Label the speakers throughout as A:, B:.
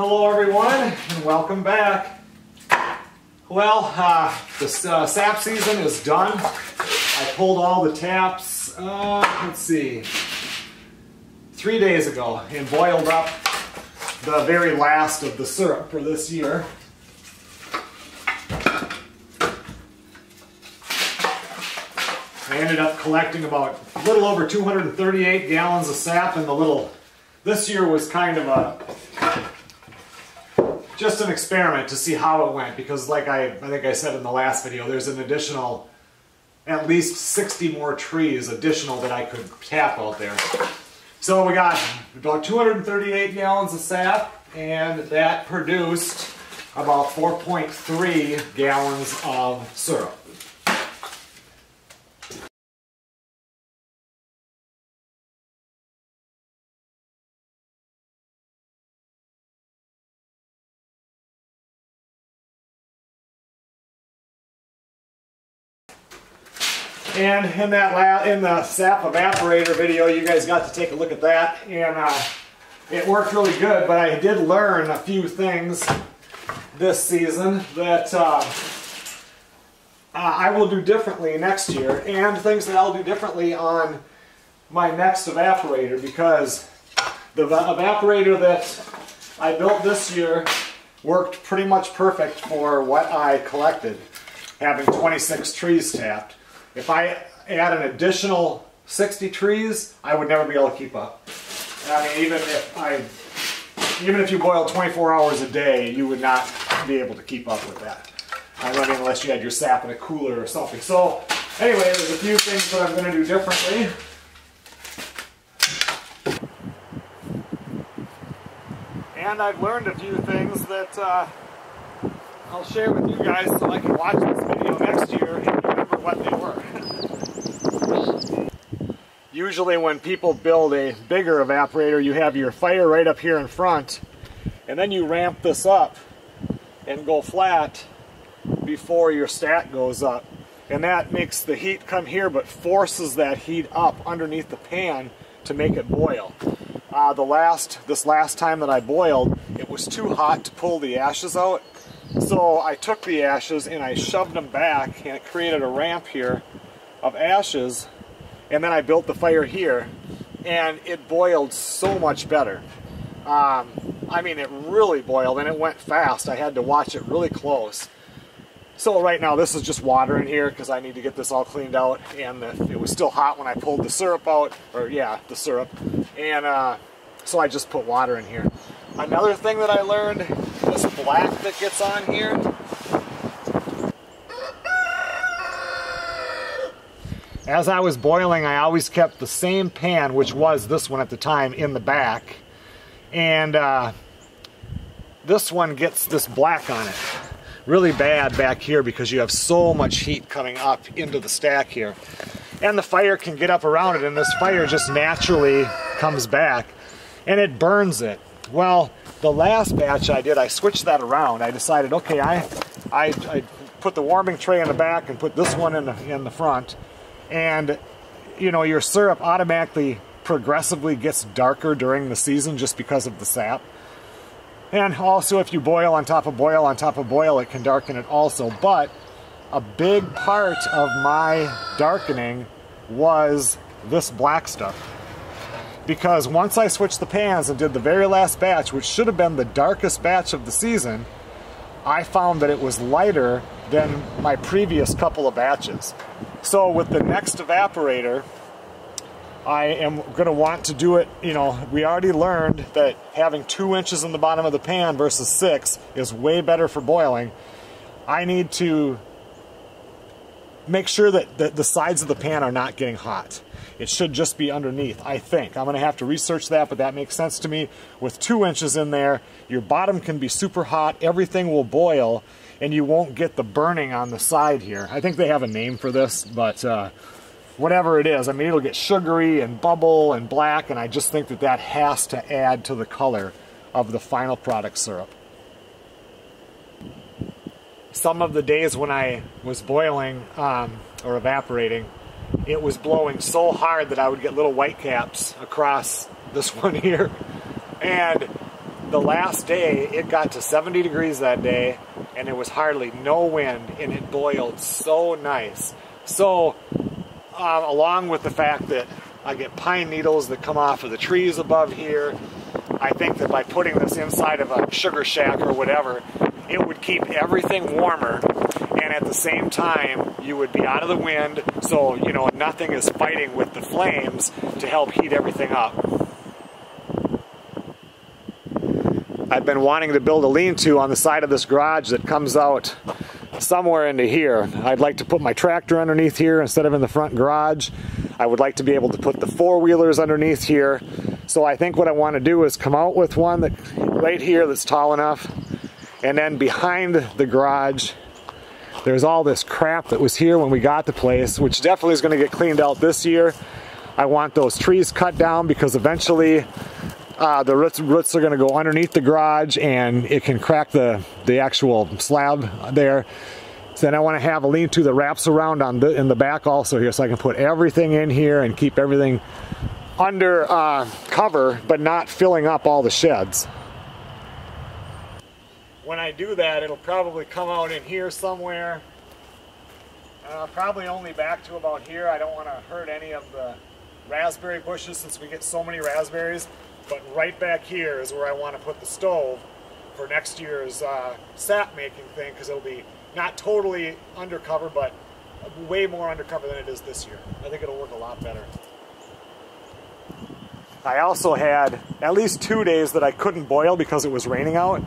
A: Hello everyone, and welcome back. Well, the sap season is done. I pulled all the taps, let's see, 3 days ago and boiled up the very last of the syrup for this year. I ended up collecting about a little over 238 gallons of sap in the little, this year was kind of just an experiment to see how it went, because like I think I said in the last video, there's an additional, at least 60 more trees additional that I could tap out there. So we got about 238 gallons of sap, and that produced about 4.3 gallons of syrup. And in the sap evaporator video, you guys got to take a look at that, and it worked really good. But I did learn a few things this season that I will do differently next year, and things that I'll do differently on my next evaporator, because the evaporator that I built this year worked pretty much perfect for what I collected, having 26 trees tapped. If I add an additional 60 trees, I would never be able to keep up. I mean, even if you boiled 24 hours a day, you would not be able to keep up with that. I mean, unless you had your sap in a cooler or something. So, anyway, there's a few things that I'm going to do differently. And I've learned a few things that I'll share with you guys so I can watch this video next year and remember what they were. Usually when people build a bigger evaporator, you have your fire right up here in front, and then you ramp this up and go flat before your stat goes up. And that makes the heat come here, but forces that heat up underneath the pan to make it boil. This last time that I boiled, it was too hot to pull the ashes out. So I took the ashes and I shoved them back, and it created a ramp here of ashes, and then I built the fire here, and it boiled so much better. I mean, it really boiled, and it went fast. I had to watch it really close. So right now this is just water in here because I need to get this all cleaned out, and it was still hot when I pulled the syrup out, or yeah, the syrup, and so I just put water in here. Another thing that I learned, this black that gets on here, as I was boiling, I always kept the same pan, which was this one at the time, in the back, and this one gets this black on it really bad back here because you have so much heat coming up into the stack here, and the fire can get up around it, and this fire just naturally comes back and it burns it. Well, the last batch I did, I switched that around. I decided, okay, I put the warming tray in the back and put this one in the front, and you know, your syrup automatically progressively gets darker during the season just because of the sap. And also, if you boil on top of boil on top of boil, it can darken it also. But a big part of my darkening was this black stuff. Because once I switched the pans and did the very last batch, which should have been the darkest batch of the season, I found that it was lighter than my previous couple of batches. So with the next evaporator, I am going to want to do it, you know, we already learned that having 2 inches in the bottom of the pan versus 6 is way better for boiling. I need to make sure that the sides of the pan are not getting hot. It should just be underneath, I think. I'm going to have to research that, but that makes sense to me. With 2 inches in there, your bottom can be super hot, everything will boil, and you won't get the burning on the side here. I think they have a name for this, but whatever it is, I mean, it'll get sugary and bubble and black, and I just think that that has to add to the color of the final product syrup. Some of the days when I was boiling or evaporating, it was blowing so hard that I would get little white caps across this one here. And the last day, it got to 70 degrees that day, and there was hardly no wind, and it boiled so nice. So, along with the fact that I get pine needles that come off of the trees above here, I think that by putting this inside of a sugar shack or whatever, it would keep everything warmer, and at the same time, you would be out of the wind, so, you know, nothing is fighting with the flames to help heat everything up. I've been wanting to build a lean-to on the side of this garage that comes out somewhere into here. I'd like to put my tractor underneath here instead of in the front garage. I would like to be able to put the four-wheelers underneath here. So I think what I want to do is come out with one that right here that's tall enough, and then behind the garage there's all this crap that was here when we got the place, which definitely is going to get cleaned out this year. I want those trees cut down because eventually the roots are going to go underneath the garage and it can crack the actual slab there. So then I want to have a lean-to that wraps around in the back also here, so I can put everything in here and keep everything under cover, but not filling up all the sheds. When I do that, it'll probably come out in here somewhere. Probably only back to about here. I don't want to hurt any of the raspberry bushes since we get so many raspberries. But right back here is where I want to put the stove for next year's sap making thing, because it'll be not totally undercover, but way more undercover than it is this year. I think it'll work a lot better. I also had at least 2 days that I couldn't boil because it was raining out.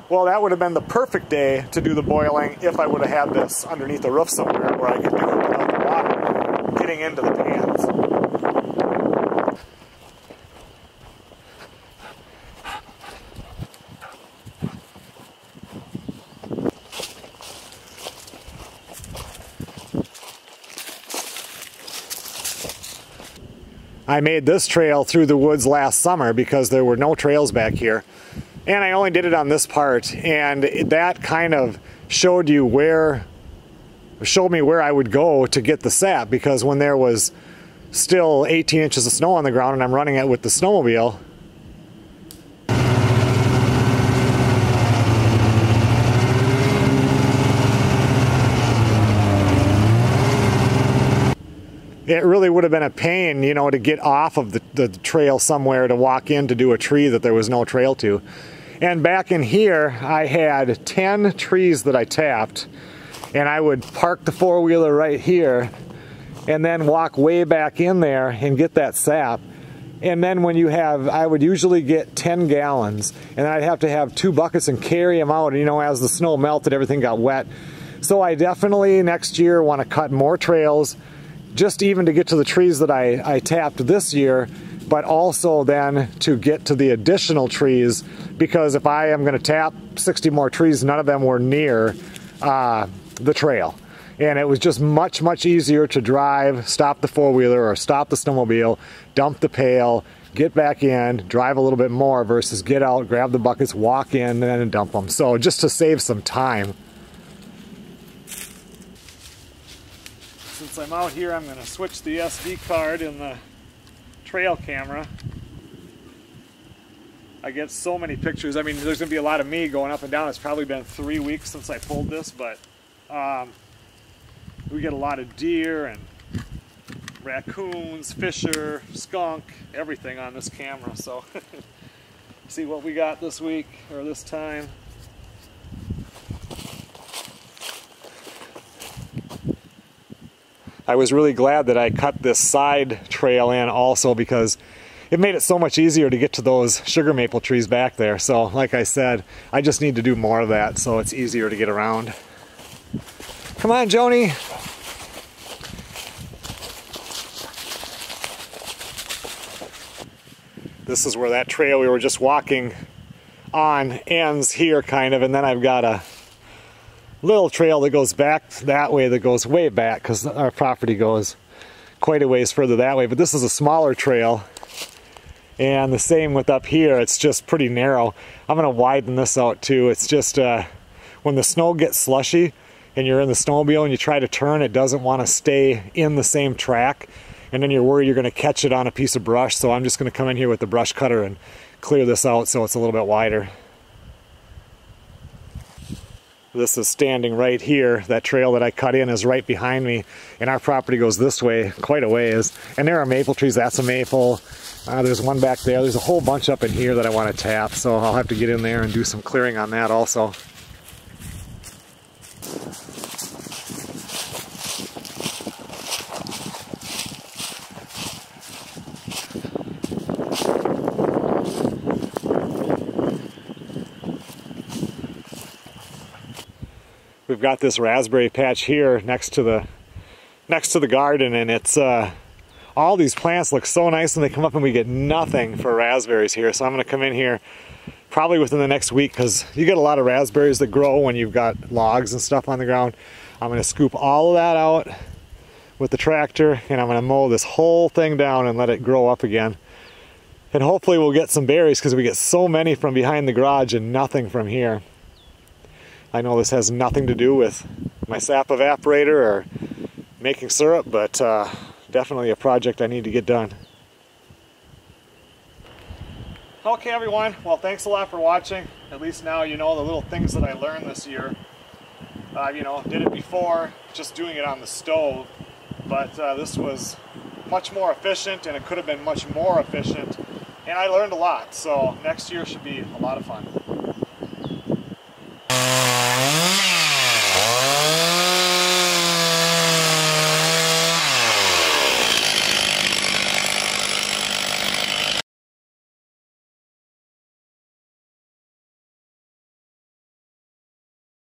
A: Well, that would have been the perfect day to do the boiling if I would have had this underneath the roof somewhere where I could do it without the water getting into the pans. I made this trail through the woods last summer because there were no trails back here. And I only did it on this part, and that kind of showed me where I would go to get the sap, because when there was still 18 inches of snow on the ground and I'm running it with the snowmobile, it really would have been a pain, you know, to get off of the trail somewhere to walk in to do a tree that there was no trail to. And back in here, I had 10 trees that I tapped, and I would park the four-wheeler right here and then walk way back in there and get that sap. And then when you have, I would usually get 10 gallons, and I'd have to have 2 buckets and carry them out, you know, as the snow melted, everything got wet. So I definitely next year want to cut more trails, just even to get to the trees that I tapped this year, but also then to get to the additional trees, because if I am going to tap 60 more trees, none of them were near the trail. And it was just much, much easier to drive, stop the four-wheeler or stop the snowmobile, dump the pail, get back in, drive a little bit more versus get out, grab the buckets, walk in, and then dump them. So just to save some time. Since I'm out here, I'm going to switch the SD card in the trail camera. I get so many pictures. I mean, there's going to be a lot of me going up and down. It's probably been 3 weeks since I pulled this, but we get a lot of deer and raccoons, fisher, skunk, everything on this camera. So see what we got this week or this time. I was really glad that I cut this side trail in also, because it made it so much easier to get to those sugar maple trees back there. So like I said, I just need to do more of that so it's easier to get around. Come on, Joni. This is where that trail we were just walking on ends here kind of, and then I've got a little trail that goes back that way, that goes way back because our property goes quite a ways further that way. But this is a smaller trail, and the same with up here. It's just pretty narrow. I'm going to widen this out too. It's just when the snow gets slushy and you're in the snowmobile and you try to turn, it doesn't want to stay in the same track, and then you're worried you're going to catch it on a piece of brush. So I'm just going to come in here with the brush cutter and clear this out so it's a little bit wider. This is standing right here. That trail that I cut in is right behind me, and our property goes this way quite a ways. And there are maple trees. That's a maple. There's one back there. There's a whole bunch up in here that I want to tap, so I'll have to get in there and do some clearing on that also. We've got this raspberry patch here next to the garden, and it's all these plants look so nice, and they come up and we get nothing for raspberries here. So I'm going to come in here probably within the next week, because you get a lot of raspberries that grow when you've got logs and stuff on the ground. I'm going to scoop all of that out with the tractor, and I'm going to mow this whole thing down and let it grow up again. And hopefully we'll get some berries, because we get so many from behind the garage and nothing from here. I know this has nothing to do with my sap evaporator or making syrup, but definitely a project I need to get done. Okay everyone, well thanks a lot for watching. At least now you know the little things that I learned this year. You know, did it before, just doing it on the stove, but this was much more efficient, and it could have been much more efficient, and I learned a lot, so next year should be a lot of fun.